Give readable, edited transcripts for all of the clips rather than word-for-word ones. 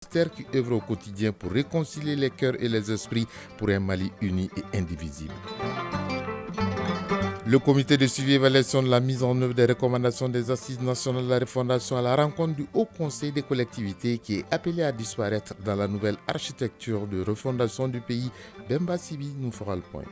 ministère qui œuvre au quotidien pour réconcilier les cœurs et les esprits pour un Mali uni et indivisible. Le comité de suivi et évaluation de la mise en œuvre des recommandations des Assises nationales de la refondation à la rencontre du Haut Conseil des collectivités qui est appelé à disparaître dans la nouvelle architecture de refondation du pays, Bemba Sibi nous fera le point.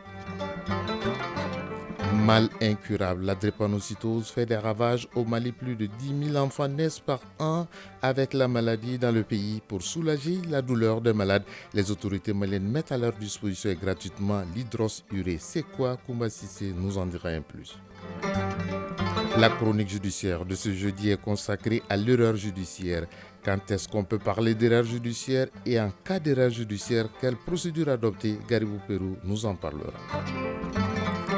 Mal incurable, la drépanocytose fait des ravages au Mali. Plus de 10 000 enfants naissent par an avec la maladie dans le pays. Pour soulager la douleur des malades, les autorités maliennes mettent à leur disposition gratuitement l'hydroxyurée. C'est quoi, Koumba Sissé nous en dira un plus. La chronique judiciaire de ce jeudi est consacrée à l'erreur judiciaire. Quand est-ce qu'on peut parler d'erreur judiciaire et en cas d'erreur judiciaire, quelle procédure adopter? Garibou Pérou nous en parlera.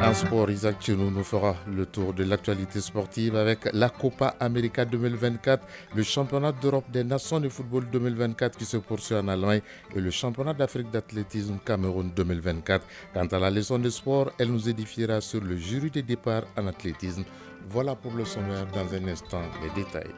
En sport, Isaac Chenou nous fera le tour de l'actualité sportive avec la Copa América 2024, le championnat d'Europe des nations de football 2024 qui se poursuit en Allemagne et le championnat d'Afrique d'athlétisme Cameroun 2024. Quant à la leçon de sport, elle nous édifiera sur le jury de départ en athlétisme. Voilà pour le sommaire, dans un instant les détails.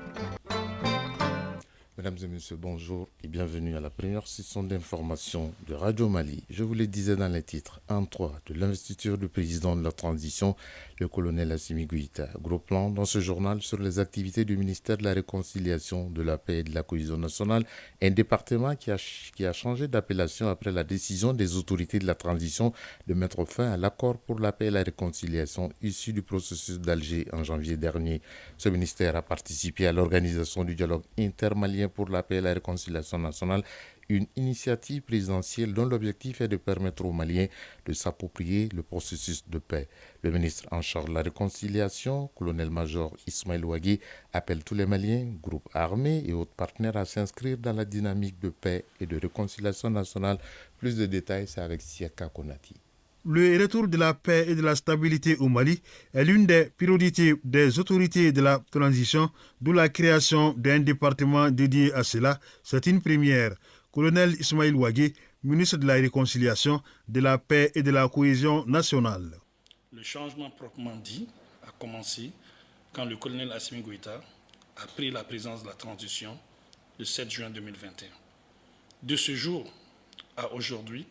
Mesdames et messieurs, bonjour et bienvenue à la première session d'information de Radio Mali. Je vous le disais dans les titres, en 3 de l'investiture du président de la transition, le colonel Assimi Goïta. Gros plan dans ce journal sur les activités du ministère de la Réconciliation, de la Paix et de la Cohésion nationale, un département qui a changé d'appellation après la décision des autorités de la transition de mettre fin à l'accord pour la paix et la réconciliation issu du processus d'Alger en janvier dernier. Ce ministère a participé à l'organisation du dialogue intermalien pour la paix et la réconciliation nationale, une initiative présidentielle dont l'objectif est de permettre aux Maliens de s'approprier le processus de paix. Le ministre en charge de la réconciliation, colonel-major Ismaël Ouagui, appelle tous les Maliens, groupes armés et autres partenaires à s'inscrire dans la dynamique de paix et de réconciliation nationale. Plus de détails, c'est avec Siaka Konati. Le retour de la paix et de la stabilité au Mali est l'une des priorités des autorités de la transition, d'où la création d'un département dédié à cela. C'est une première. Colonel Ismaël Ouagui, ministre de la Réconciliation, de la Paix et de la Cohésion nationale. Le changement proprement dit a commencé quand le colonel Assimi Goïta a pris la présidence de la transition le 7 juin 2021. De ce jour à aujourd'hui,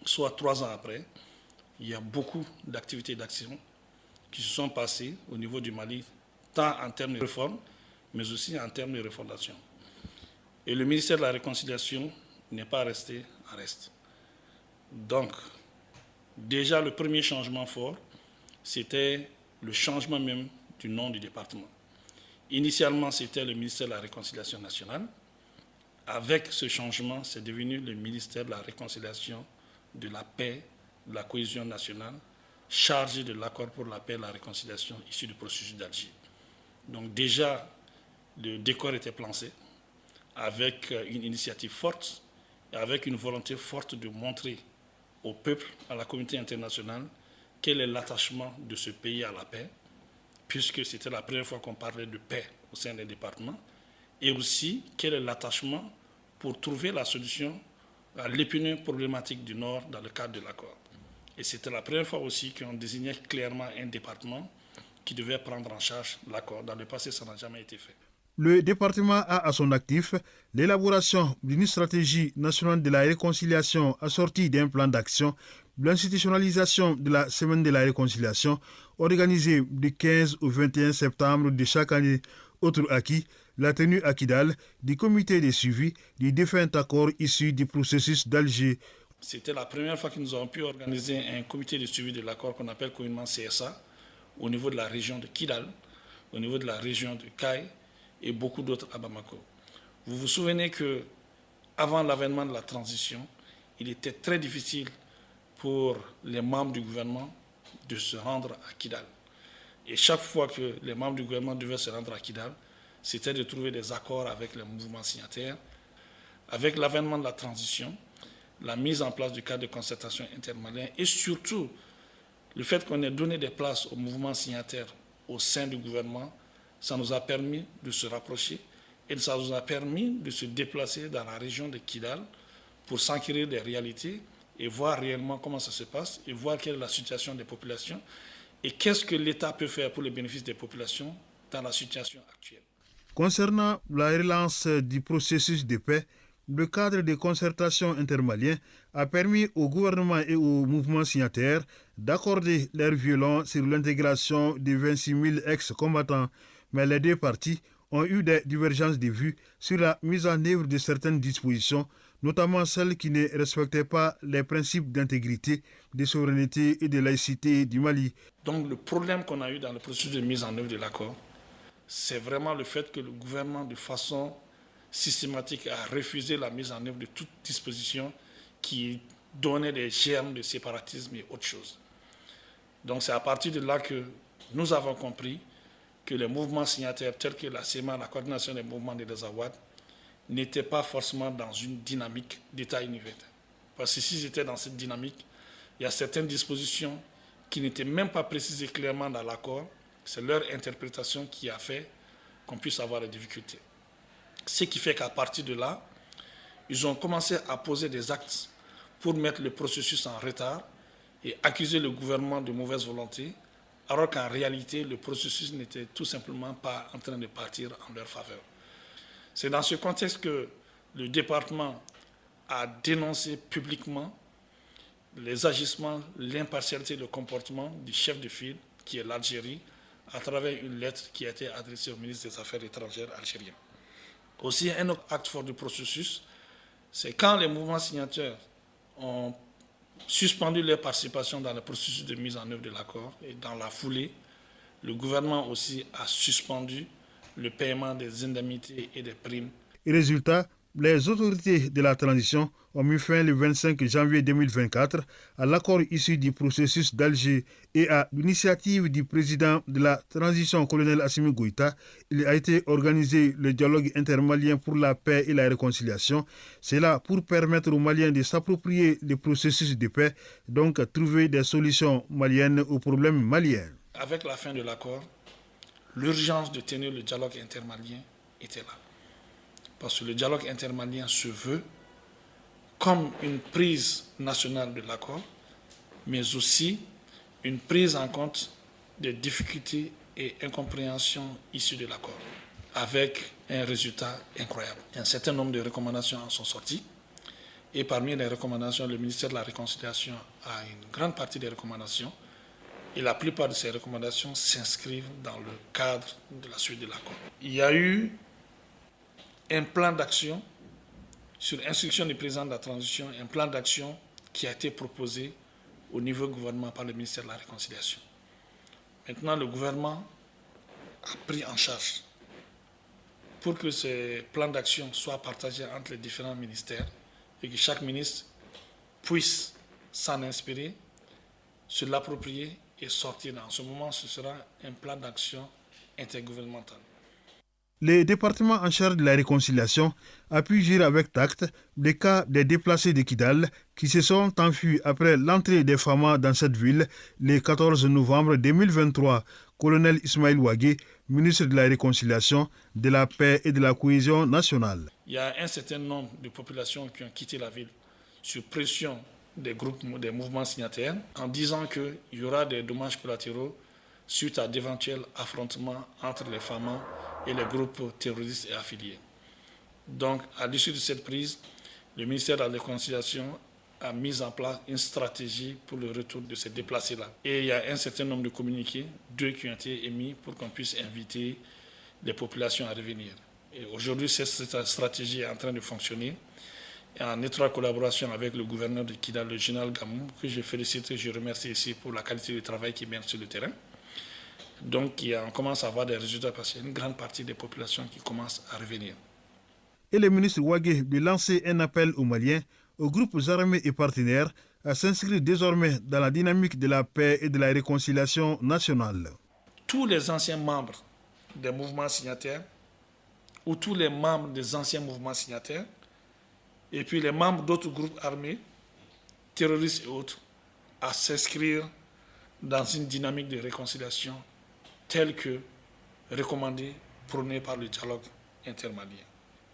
soit 3 ans après, il y a beaucoup d'activités d'action qui se sont passées au niveau du Mali, tant en termes de réforme, mais aussi en termes de refondation. Et le ministère de la Réconciliation n'est pas resté en reste. Donc, déjà le premier changement fort, c'était le changement même du nom du département. Initialement, c'était le ministère de la Réconciliation nationale. Avec ce changement, c'est devenu le ministère de la Réconciliation, de la paix, de la cohésion nationale, chargé de l'accord pour la paix et la réconciliation issu du processus d'Alger. Donc déjà, le décor était placé avec une initiative forte et avec une volonté forte de montrer au peuple, à la communauté internationale, quel est l'attachement de ce pays à la paix, puisque c'était la première fois qu'on parlait de paix au sein des départements, et aussi quel est l'attachement pour trouver la solution à l'épineuse problématique du Nord dans le cadre de l'accord. Et c'était la première fois aussi qu'on désignait clairement un département qui devait prendre en charge l'accord. Dans le passé, ça n'a jamais été fait. Le département a à son actif l'élaboration d'une stratégie nationale de la réconciliation assortie d'un plan d'action, l'institutionnalisation de la Semaine de la réconciliation organisée du 15 au 21 septembre de chaque année. Autre acquis, la tenue à Kidal du comité de suivi du défunt accord issu du processus d'Alger. C'était la première fois que nous avons pu organiser un comité de suivi de l'accord qu'on appelle communément CSA au niveau de la région de Kidal, au niveau de la région de Kay et beaucoup d'autres à Bamako. Vous vous souvenez que avant l'avènement de la transition, il était très difficile pour les membres du gouvernement de se rendre à Kidal. Et chaque fois que les membres du gouvernement devaient se rendre à Kidal, c'était de trouver des accords avec les mouvements signataires. Avec l'avènement de la transition, la mise en place du cadre de concertation intermalien et surtout le fait qu'on ait donné des places aux mouvements signataires au sein du gouvernement, ça nous a permis de se rapprocher et ça nous a permis de se déplacer dans la région de Kidal pour s'enquérir des réalités et voir réellement comment ça se passe et voir quelle est la situation des populations et qu'est-ce que l'État peut faire pour le bénéfice des populations dans la situation actuelle. Concernant la relance du processus de paix, le cadre de concertation intermalien a permis au gouvernement et au mouvement signataire d'accorder leur violon sur l'intégration des 26 000 ex-combattants. Mais les deux parties ont eu des divergences de vues sur la mise en œuvre de certaines dispositions, notamment celles qui ne respectaient pas les principes d'intégrité, de souveraineté et de laïcité du Mali. Donc le problème qu'on a eu dans le processus de mise en œuvre de l'accord, c'est vraiment le fait que le gouvernement, de façon systématique, a refusé la mise en œuvre de toute disposition qui donnait des germes de séparatisme et autre chose. Donc c'est à partir de là que nous avons compris que les mouvements signataires tels que la CEMA, la coordination des mouvements des Azawad, n'étaient pas forcément dans une dynamique d'État unitaire. Parce que s'ils étaient dans cette dynamique, il y a certaines dispositions qui n'étaient même pas précisées clairement dans l'accord. C'est leur interprétation qui a fait qu'on puisse avoir des difficultés. Ce qui fait qu'à partir de là, ils ont commencé à poser des actes pour mettre le processus en retard et accuser le gouvernement de mauvaise volonté, alors qu'en réalité, le processus n'était tout simplement pas en train de partir en leur faveur. C'est dans ce contexte que le département a dénoncé publiquement les agissements, l'impartialité et le comportement du chef de file, qui est l'Algérie, à travers une lettre qui a été adressée au ministre des Affaires étrangères algérien. Aussi, un autre acte fort du processus, c'est quand les mouvements signataires ont suspendu leur participation dans le processus de mise en œuvre de l'accord, et dans la foulée, le gouvernement aussi a suspendu le paiement des indemnités et des primes. Et résultat, les autorités de la transition ont mis fin le 25 janvier 2024 à l'accord issu du processus d'Alger et à l'initiative du président de la transition, colonel Assimi Goïta. Il a été organisé le dialogue intermalien pour la paix et la réconciliation. C'est là pour permettre aux Maliens de s'approprier le processus de paix, donc trouver des solutions maliennes aux problèmes maliens. Avec la fin de l'accord, l'urgence de tenir le dialogue intermalien était là. Parce que le dialogue intermalien se veut comme une prise nationale de l'accord, mais aussi une prise en compte des difficultés et incompréhensions issues de l'accord, avec un résultat incroyable. Un certain nombre de recommandations en sont sorties, et parmi les recommandations, le ministère de la Réconciliation a une grande partie des recommandations, et la plupart de ces recommandations s'inscrivent dans le cadre de la suite de l'accord. Il y a eu un plan d'action sur instruction du président de la transition, un plan d'action qui a été proposé au niveau du gouvernement par le ministère de la Réconciliation. Maintenant, le gouvernement a pris en charge pour que ces plans d'action soient partagés entre les différents ministères et que chaque ministre puisse s'en inspirer, se l'approprier et sortir. En ce moment, ce sera un plan d'action intergouvernemental. Le département en charge de la réconciliation a pu gérer avec tact les cas des déplacés de Kidal qui se sont enfuis après l'entrée des FAMA dans cette ville le 14 novembre 2023. Colonel Ismaël Ouagé, ministre de la Réconciliation, de la Paix et de la Cohésion nationale. Il y a un certain nombre de populations qui ont quitté la ville sur pression des groupes, des mouvements signataires, en disant qu'il y aura des dommages collatéraux suite à d'éventuels affrontements entre les FAMA et les groupes terroristes et affiliés. Donc, à l'issue de cette prise, le ministère de la Réconciliation a mis en place une stratégie pour le retour de ces déplacés-là. Et il y a un certain nombre de communiqués, 2 qui ont été émis pour qu'on puisse inviter les populations à revenir. Et aujourd'hui, cette stratégie est en train de fonctionner, et en étroite collaboration avec le gouverneur de Kidal, le général Gamou, que je félicite et je remercie ici pour la qualité du travail qu'il mène sur le terrain. Donc, on commence à avoir des résultats parce qu'il y a une grande partie des populations qui commencent à revenir. Et le ministre Ouagé de lancer un appel aux Maliens, aux groupes armés et partenaires, à s'inscrire désormais dans la dynamique de la paix et de la réconciliation nationale. Tous les anciens membres des mouvements signataires, ou tous les membres des anciens mouvements signataires, et puis les membres d'autres groupes armés, terroristes et autres, à s'inscrire dans une dynamique de réconciliation telle que recommandée, prônée par le dialogue intermalien.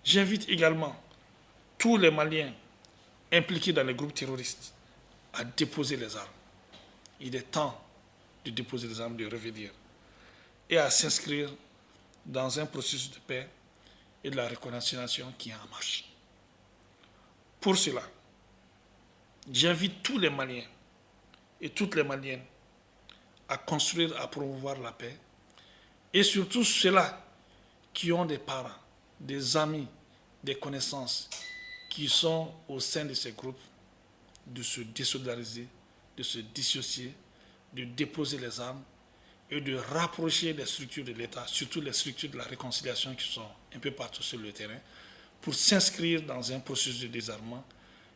J'invite également tous les Maliens impliqués dans les groupes terroristes à déposer les armes. Il est temps de déposer les armes, de revenir et à s'inscrire dans un processus de paix et de la réconciliation qui est en marche. Pour cela, j'invite tous les Maliens et toutes les Maliennes à construire, à promouvoir la paix, et surtout ceux-là qui ont des parents, des amis, des connaissances qui sont au sein de ces groupes, de se désolidariser, de se dissocier, de déposer les armes et de rapprocher les structures de l'État, surtout les structures de la réconciliation qui sont un peu partout sur le terrain, pour s'inscrire dans un processus de désarmement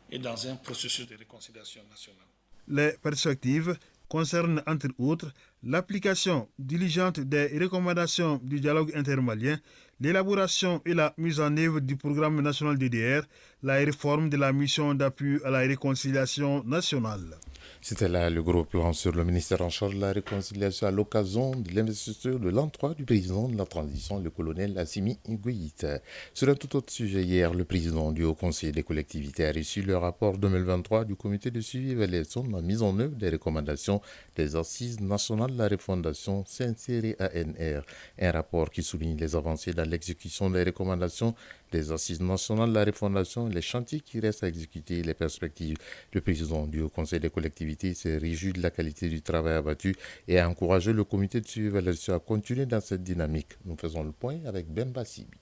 et dans un processus de réconciliation nationale. Les perspectives concernent entre autres l'application diligente des recommandations du dialogue intermalien, l'élaboration et la mise en œuvre du programme national DDR, la réforme de la mission d'appui à la réconciliation nationale. C'était là le gros plan sur le ministère en charge de la réconciliation à l'occasion de l'investiture de l'an 3 du président de la transition, le colonel Assimi Goïta. Sur un tout autre sujet, hier, le président du Haut Conseil des collectivités a reçu le rapport 2023 du comité de suivi et évaluation de la mise en œuvre des recommandations des Assises nationales de la refondation CNCR-ANR. Un rapport qui souligne les avancées dans l'exécution des recommandations des Assises nationales de la refondation, les chantiers qui restent à exécuter, les perspectives. Le président du Haut Conseil des collectivités s'est réjoui de la qualité du travail abattu et a encouragé le comité de suivi et évaluation à continuer dans cette dynamique. Nous faisons le point avec Ben Bassibi.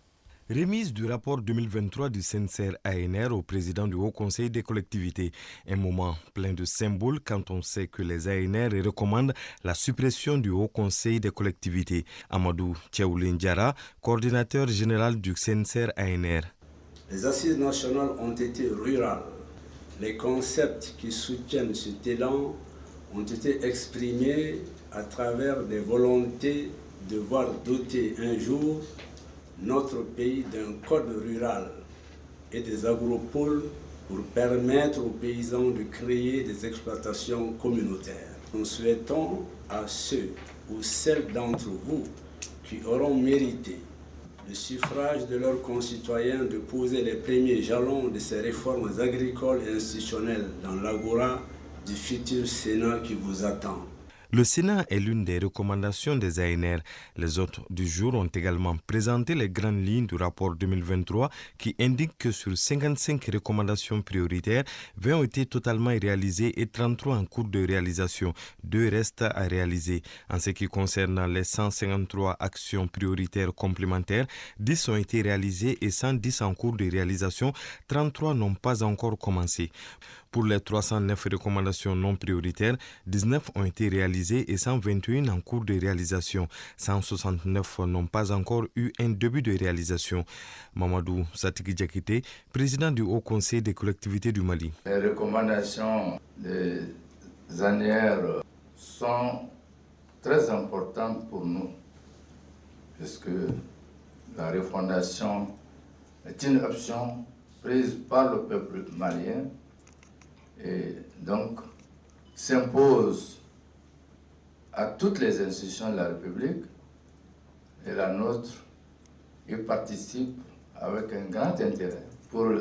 Remise du rapport 2023 du CNCR-ANR au président du Haut Conseil des collectivités. Un moment plein de symboles quand on sait que les ANR recommandent la suppression du Haut Conseil des collectivités. Amadou Tchaoulin Diara, coordinateur général du CNCR-ANR. Les assises nationales ont été rurales. Les concepts qui soutiennent cet élan ont été exprimés à travers des volontés de voir doter un jour notre pays d'un code rural et des agropoles pour permettre aux paysans de créer des exploitations communautaires. Nous souhaitons à ceux ou celles d'entre vous qui auront mérité le suffrage de leurs concitoyens de poser les premiers jalons de ces réformes agricoles et institutionnelles dans l'agora du futur Sénat qui vous attend. Le Sénat est l'une des recommandations des ANR. Les hôtes du jour ont également présenté les grandes lignes du rapport 2023 qui indique que sur 55 recommandations prioritaires, 20 ont été totalement réalisées et 33 en cours de réalisation. 2 restent à réaliser. En ce qui concerne les 153 actions prioritaires complémentaires, 10 ont été réalisées et 110 en cours de réalisation. 33 n'ont pas encore commencé. Pour les 309 recommandations non prioritaires, 19 ont été réalisées et 121 en cours de réalisation. 169 n'ont pas encore eu un début de réalisation. Mamadou Satiki Diakité, président du Haut Conseil des collectivités du Mali. Les recommandations des ANR sont très importantes pour nous, puisque la refondation est une option prise par le peuple malien et donc s'impose à toutes les institutions de la République, et la nôtre y participe avec un grand intérêt pour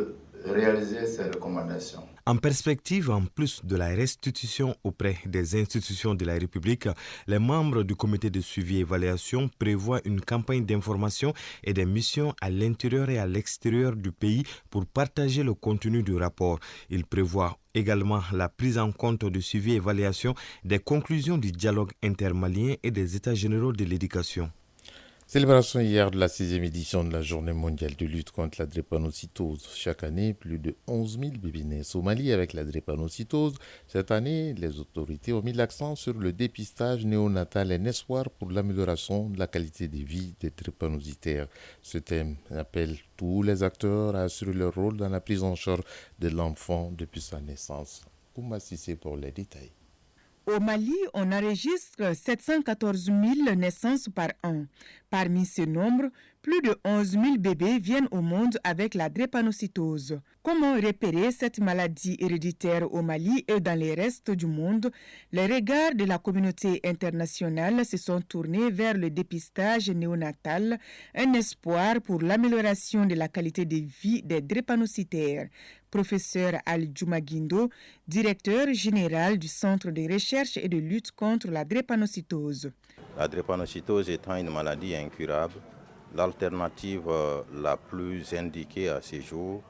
réaliser ces recommandations. En perspective, en plus de la restitution auprès des institutions de la République, les membres du comité de suivi et évaluation prévoient une campagne d'information et des missions à l'intérieur et à l'extérieur du pays pour partager le contenu du rapport. Ils prévoient également la prise en compte du suivi et évaluation des conclusions du dialogue intermalien et des états généraux de l'éducation. Célébration hier de la 6e édition de la Journée mondiale de lutte contre la drépanocytose. Chaque année, plus de 11 000 bébés naissent au Mali avec la drépanocytose. Cette année, les autorités ont mis l'accent sur le dépistage néonatal, un espoir pour l'amélioration de la qualité de vie des drépanocytaires. Ce thème appelle tous les acteurs à assurer leur rôle dans la prise en charge de l'enfant depuis sa naissance. Kouma Sissé pour les détails. Au Mali, on enregistre 714 000 naissances par an. Parmi ce nombre, plus de 11 000 bébés viennent au monde avec la drépanocytose. Comment repérer cette maladie héréditaire au Mali et dans les restes du monde? Les regards de la communauté internationale se sont tournés vers le dépistage néonatal, un espoir pour l'amélioration de la qualité de vie des drépanocytaires. Professeur Ali Djoumaguindo, directeur général du Centre de recherche et de lutte contre la drépanocytose. La drépanocytose étant une maladie incurable, l'alternative la plus indiquée à ce jour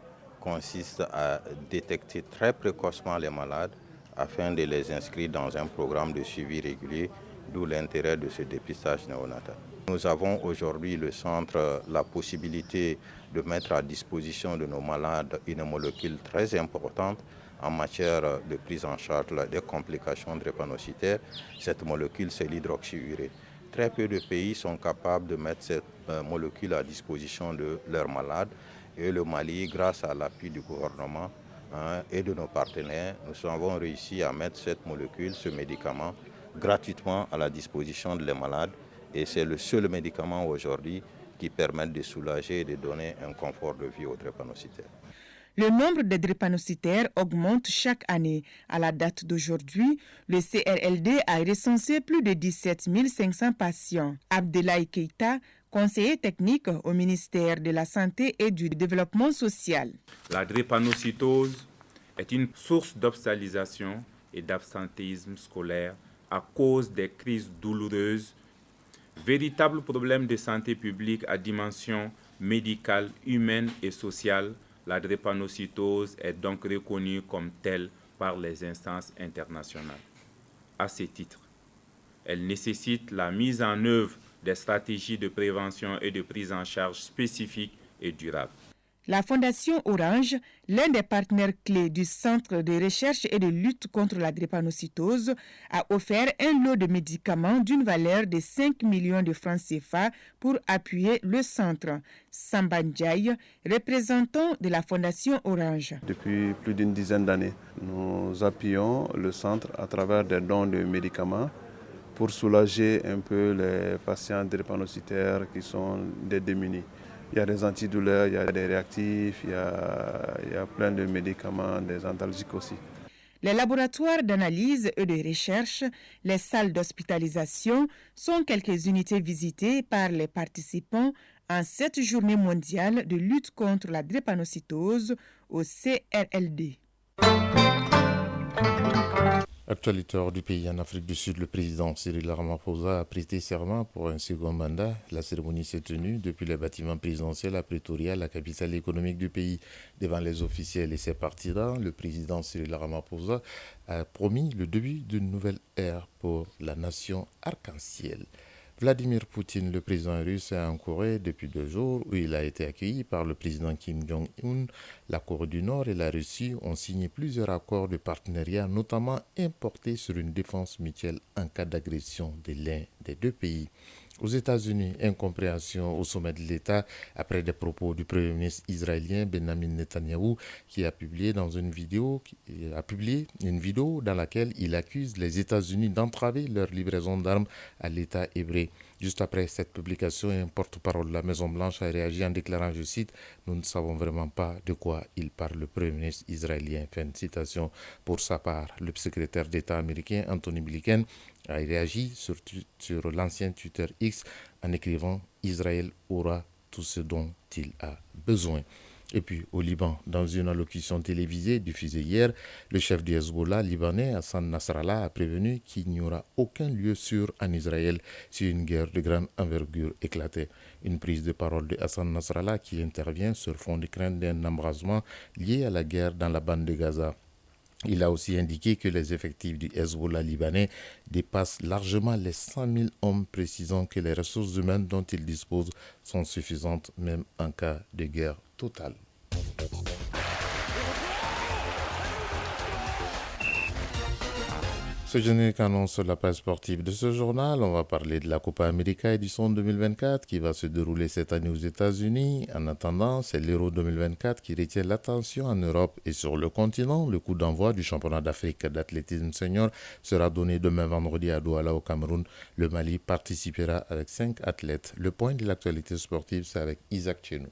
consiste à détecter très précocement les malades afin de les inscrire dans un programme de suivi régulier, d'où l'intérêt de ce dépistage néonatal. Nous avons aujourd'hui le centre la possibilité de mettre à disposition de nos malades une molécule très importante en matière de prise en charge des complications drépanocytaires. Cette molécule, c'est l'hydroxyurée. Très peu de pays sont capables de mettre cette molécule à disposition de leurs malades. Et le Mali, grâce à l'appui du gouvernement et de nos partenaires, nous avons réussi à mettre cette molécule, ce médicament, gratuitement à la disposition des malades. Et c'est le seul médicament aujourd'hui qui permet de soulager et de donner un confort de vie aux drépanocytaires. Le nombre de drépanocytaires augmente chaque année. À la date d'aujourd'hui, le CRLD a recensé plus de 17 500 patients. Abdoulaye Keïta, conseiller technique au ministère de la Santé et du Développement social. La drépanocytose est une source d'hospitalisation et d'absentéisme scolaire à cause des crises douloureuses. Véritable problème de santé publique à dimension médicale, humaine et sociale, la drépanocytose est donc reconnue comme telle par les instances internationales. À ce titre, elle nécessite la mise en œuvre des stratégies de prévention et de prise en charge spécifiques et durables. La Fondation Orange, l'un des partenaires clés du Centre de recherche et de lutte contre la drépanocytose, a offert un lot de médicaments d'une valeur de 5 millions de francs CFA pour appuyer le centre. Samba Ndiaye, représentant de la Fondation Orange. Depuis plus d'une dizaine d'années, nous appuyons le centre à travers des dons de médicaments pour soulager un peu les patients drépanocytaires qui sont des démunis. Il y a des antidouleurs, il y a des réactifs, il y a plein de médicaments, des antalgiques aussi. Les laboratoires d'analyse et de recherche, les salles d'hospitalisation sont quelques unités visitées par les participants en cette journée mondiale de lutte contre la drépanocytose au CRLD. Actualité hors du pays en Afrique du Sud, le président Cyril Ramaphosa a prêté serment pour un second mandat. La cérémonie s'est tenue depuis le bâtiment présidentiel à Pretoria, la capitale économique du pays. Devant les officiels et ses partisans, le président Cyril Ramaphosa a promis le début d'une nouvelle ère pour la nation arc-en-ciel. Vladimir Poutine, le président russe, est en Corée depuis 2 jours où il a été accueilli par le président Kim Jong-un. La Corée du Nord et la Russie ont signé plusieurs accords de partenariat, notamment importés sur une défense mutuelle en cas d'agression de l'un des deux pays. Aux États-Unis, incompréhension au sommet de l'État après des propos du Premier ministre israélien Benjamin Netanyahou qui a publié une vidéo dans laquelle il accuse les États-Unis d'entraver leur livraison d'armes à l'État hébreu. Juste après cette publication, un porte-parole de la Maison-Blanche a réagi en déclarant, je cite, « Nous ne savons vraiment pas de quoi il parle le Premier ministre israélien ». Fin de citation. Pour sa part, le secrétaire d'État américain Anthony Blinken a réagi sur l'ancien Twitter X en écrivant « Israël aura tout ce dont il a besoin ». Et puis au Liban, dans une allocution télévisée diffusée hier, le chef du Hezbollah libanais Hassan Nasrallah a prévenu qu'il n'y aura aucun lieu sûr en Israël si une guerre de grande envergure éclatait. Une prise de parole de Hassan Nasrallah qui intervient sur fond de crainte d'un embrasement lié à la guerre dans la bande de Gaza. Il a aussi indiqué que les effectifs du Hezbollah libanais dépassent largement les 100 000 hommes, précisant que les ressources humaines dont il dispose sont suffisantes même en cas de guerre totale. Ce générique annonce la page sportive de ce journal. On va parler de la Copa América édition 2024 qui va se dérouler cette année aux États-Unis. En attendant, c'est l'Euro 2024 qui retient l'attention en Europe et sur le continent. Le coup d'envoi du championnat d'Afrique d'athlétisme senior sera donné demain vendredi à Douala au Cameroun. Le Mali participera avec 5 athlètes. Le point de l'actualité sportive, c'est avec Isaac Chenou.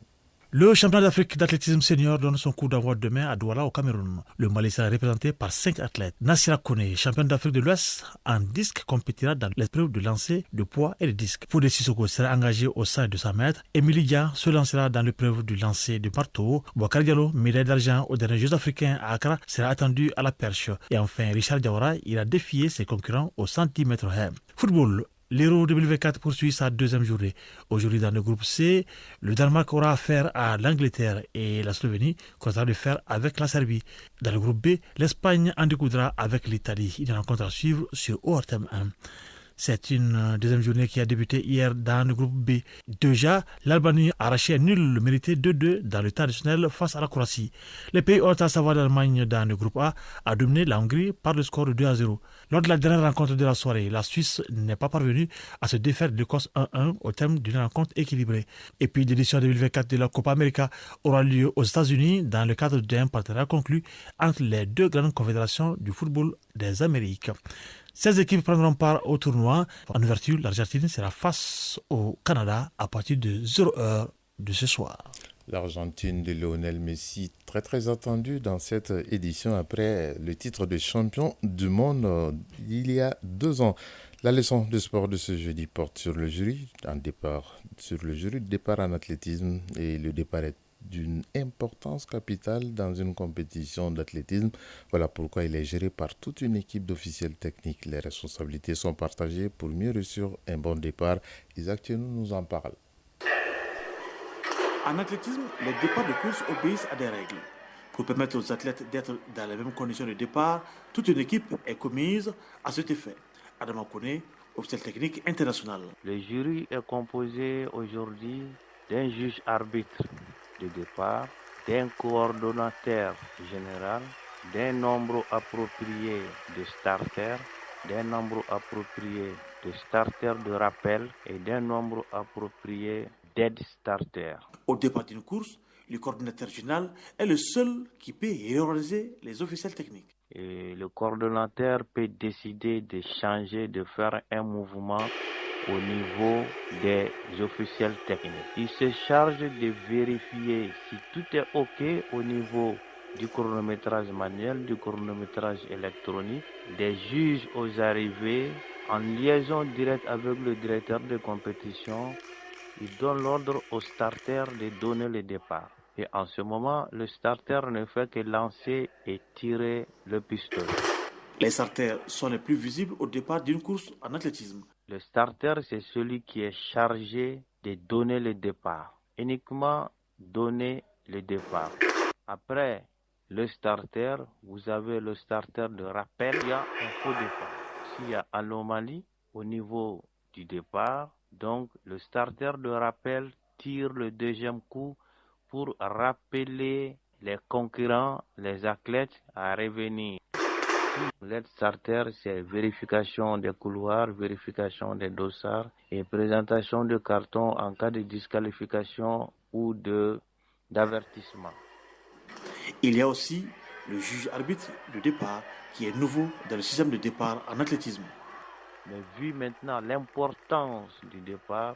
Le championnat d'Afrique d'athlétisme senior donne son coup d'envoi demain à Douala au Cameroun. Le Mali sera représenté par 5 athlètes. Nassira Kone, championne d'Afrique de l'Ouest en disque, compétira dans l'épreuve de lancer de poids et de disque. Fodé Sissoko sera engagé au 100 et 200 mètres. Émilie Dia se lancera dans l'épreuve du lancer de marteau. Bouakar Diallo, médaille d'argent aux derniers Jeux africains à Accra, sera attendu à la perche. Et enfin, Richard Diawara ira défier ses concurrents au 110 mètres haies. Football, L'Euro 2024 poursuit sa deuxième journée. Aujourd'hui, dans le groupe C, le Danemark aura affaire à l'Angleterre et la Slovénie comptera le faire avec la Serbie. Dans le groupe B, l'Espagne en découdra avec l'Italie. Une rencontre à suivre sur ORTM 1. C'est une deuxième journée qui a débuté hier dans le groupe B. Déjà, l'Albanie a arraché un nul mérité 2-2 dans le temps additionnel face à la Croatie. Les pays hôtes, à savoir l'Allemagne dans le groupe A, a dominé la Hongrie par le score de 2-0. Lors de la dernière rencontre de la soirée, la Suisse n'est pas parvenue à se défaire de l'Écosse 1-1 au terme d'une rencontre équilibrée. Et puis l'édition 2024 de la Copa América aura lieu aux États-Unis dans le cadre d'un partenariat conclu entre les deux grandes confédérations du football des Amériques. 16 équipes prendront part au tournoi. En ouverture, l'Argentine sera face au Canada à partir de 0h de ce soir. L'Argentine de Lionel Messi, très attendue dans cette édition après le titre de champion du monde il y a 2 ans. La leçon de sport de ce jeudi porte sur le jury, départ en athlétisme, et le départ est d'une importance capitale dans une compétition d'athlétisme. Voilà pourquoi il est géré par toute une équipe d'officiels techniques. Les responsabilités sont partagées pour mieux réussir un bon départ. Isaac Tchenou nous en parle. En athlétisme, les départs de course obéissent à des règles. Pour permettre aux athlètes d'être dans les mêmes conditions de départ, toute une équipe est commise à cet effet. Adama Kone, officiel technique international. Le jury est composé aujourd'hui d'un juge arbitre de départ, d'un coordonnateur général, d'un nombre approprié de starters, d'un nombre approprié de starters de rappel et d'un nombre approprié d'aide starters. Au départ d'une course, le coordonnateur général est le seul qui peut hiérarchiser les officiels techniques. Et le coordonnateur peut décider de changer, de faire un mouvement au niveau des officiels techniques. Il se charge de vérifier si tout est OK au niveau du chronométrage manuel, du chronométrage électronique, des juges aux arrivées, en liaison directe avec le directeur de compétition. Il donne l'ordre au starter de donner le départ. Et en ce moment, le starter ne fait que lancer et tirer le pistolet. Les starters sont les plus visibles au départ d'une course en athlétisme. Le starter, c'est celui qui est chargé de donner le départ. Uniquement donner le départ. Après le starter, vous avez le starter de rappel. Il y a un faux départ. S'il y a anomalie au niveau du départ, donc le starter de rappel tire le deuxième coup pour rappeler les concurrents, les athlètes à revenir. L'aide starter, c'est vérification des couloirs, vérification des dossards et présentation de cartons en cas de disqualification ou d'avertissement. Il y a aussi le juge arbitre de départ qui est nouveau dans le système de départ en athlétisme. Mais vu maintenant l'importance du départ,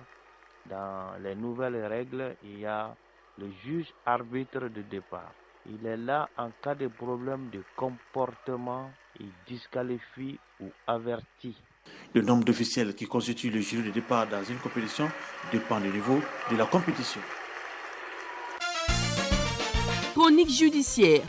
dans les nouvelles règles, il y a le juge arbitre de départ. Il est là en cas de problème de comportement, il disqualifie ou avertit. Le nombre d'officiels qui constituent le jury de départ dans une compétition dépend du niveau de la compétition. Chronique judiciaire.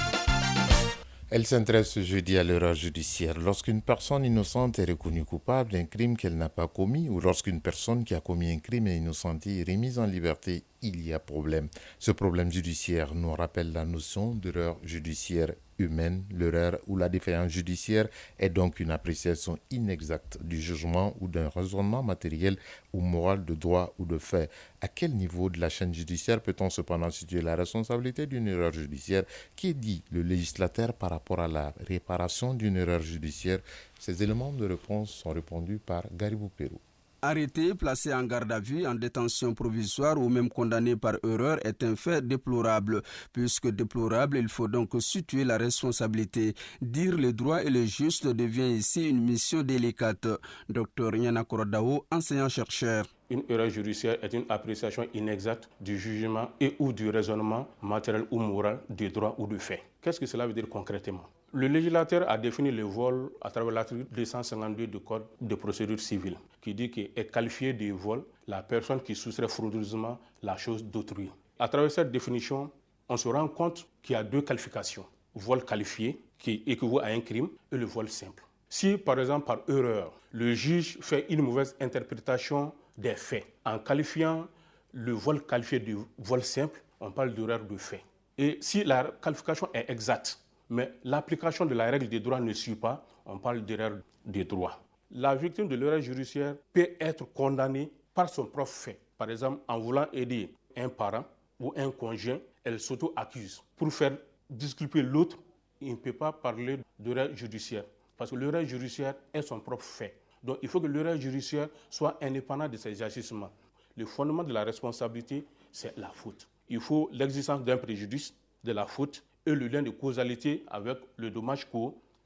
Elle s'intéresse ce jeudi à l'erreur judiciaire. Lorsqu'une personne innocente est reconnue coupable d'un crime qu'elle n'a pas commis, ou lorsqu'une personne qui a commis un crime est innocentée et remise en liberté, il y a problème. Ce problème judiciaire nous rappelle la notion d'erreur judiciaire humaine. L'erreur ou la défaillance judiciaire est donc une appréciation inexacte du jugement ou d'un raisonnement matériel ou moral de droit ou de fait. À quel niveau de la chaîne judiciaire peut-on cependant situer la responsabilité d'une erreur judiciaire? Qui dit le législateur par rapport à la réparation d'une erreur judiciaire? Ces éléments de réponse sont répondus par Garibou Pérou. Arrêté, placé en garde à vue, en détention provisoire ou même condamné par erreur est un fait déplorable. Puisque déplorable, il faut donc situer la responsabilité. Dire le droit et le juste devient ici une mission délicate. Dr Nyana Korodao, enseignant-chercheur. Une erreur judiciaire est une appréciation inexacte du jugement et ou du raisonnement matériel ou moral du droit ou du fait. Qu'est-ce que cela veut dire concrètement? Le législateur a défini le vol à travers l'article 252 du Code de procédure civile qui dit qu'est qualifié de vol la personne qui soustrait frauduleusement la chose d'autrui. À travers cette définition, on se rend compte qu'il y a deux qualifications. Vol qualifié qui équivaut à un crime et le vol simple. Si, par exemple, par erreur, le juge fait une mauvaise interprétation des faits, en qualifiant le vol qualifié de vol simple, on parle d'erreur de fait. Et si la qualification est exacte, mais l'application de la règle des droits ne suit pas, on parle d'erreur des droits. La victime de l'erreur judiciaire peut être condamnée par son propre fait. Par exemple, en voulant aider un parent ou un conjoint, elle s'auto-accuse. Pour faire disculper l'autre, il ne peut pas parler d'erreur judiciaire. Parce que l'erreur judiciaire est son propre fait. Donc il faut que l'erreur judiciaire soit indépendante de ses agissements. Le fondement de la responsabilité, c'est la faute. Il faut l'existence d'un préjudice, de la faute et le lien de causalité avec le dommage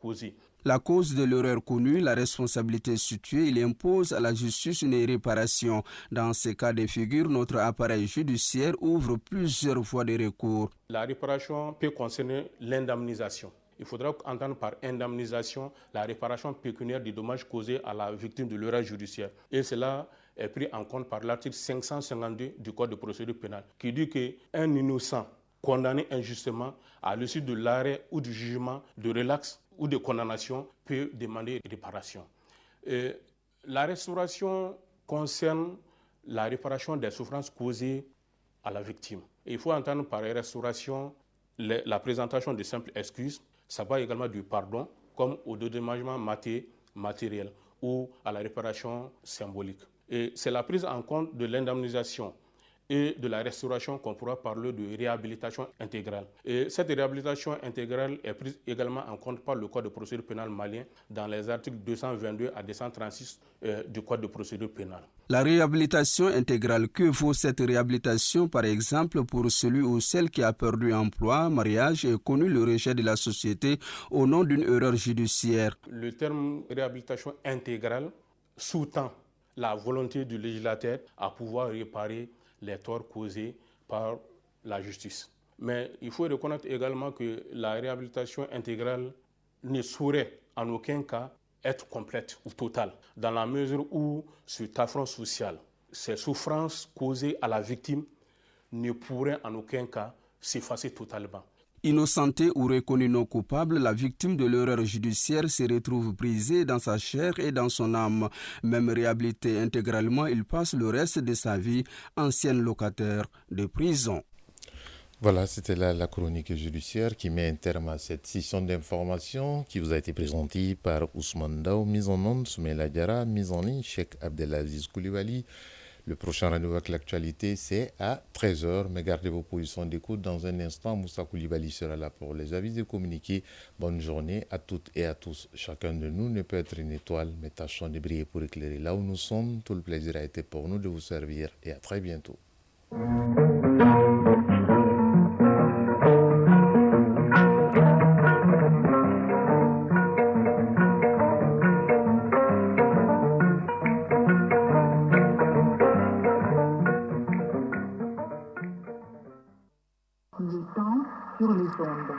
causé. La cause de l'erreur connue, la responsabilité située, il impose à la justice une réparation. Dans ces cas de figure, notre appareil judiciaire ouvre plusieurs voies de recours. La réparation peut concerner l'indemnisation. Il faudra entendre par indemnisation la réparation pécuniaire des dommages causés à la victime de l'erreur judiciaire. Et cela est pris en compte par l'article 552 du Code de procédure pénale, qui dit qu'un innocent condamné injustement à l'issue de l'arrêt ou du jugement de relax ou de condamnation peut demander réparation. Et la restauration concerne la réparation des souffrances causées à la victime. Et il faut entendre par restauration la présentation de simples excuses. Ça va également du pardon, comme au dédommagement matériel ou à la réparation symbolique. Et c'est la prise en compte de l'indemnisation et de la restauration qu'on pourra parler de réhabilitation intégrale. Et cette réhabilitation intégrale est prise également en compte par le Code de procédure pénale malien dans les articles 222 à 236 du Code de procédure pénale. La réhabilitation intégrale, que vaut cette réhabilitation par exemple pour celui ou celle qui a perdu emploi, mariage et connu le rejet de la société au nom d'une erreur judiciaire? Le terme réhabilitation intégrale sous-tend la volonté du législateur à pouvoir réparer les torts causés par la justice. Mais il faut reconnaître également que la réhabilitation intégrale ne saurait en aucun cas être complète ou totale, dans la mesure où cet affront social, ces souffrances causées à la victime ne pourraient en aucun cas s'effacer totalement. Innocentée ou reconnue non coupable, la victime de l'erreur judiciaire se retrouve brisée dans sa chair et dans son âme. Même réhabilité intégralement, il passe le reste de sa vie ancien locataire de prison. Voilà, c'était là la chronique judiciaire qui met un terme à cette session d'information qui vous a été présentée par Ousmane Dao, mise en onde, Soumaïla Diarra, mise en ligne, Cheikh Abdelaziz Koulibaly. Le prochain rendez-vous avec l'actualité, c'est à 13h. Mais gardez vos positions d'écoute. Dans un instant, Moussa Koulibaly sera là pour les avis et communiqués. Bonne journée à toutes et à tous. Chacun de nous ne peut être une étoile, mais tâchons de briller pour éclairer là où nous sommes. Tout le plaisir a été pour nous de vous servir et à très bientôt. Le temps sur les ondes.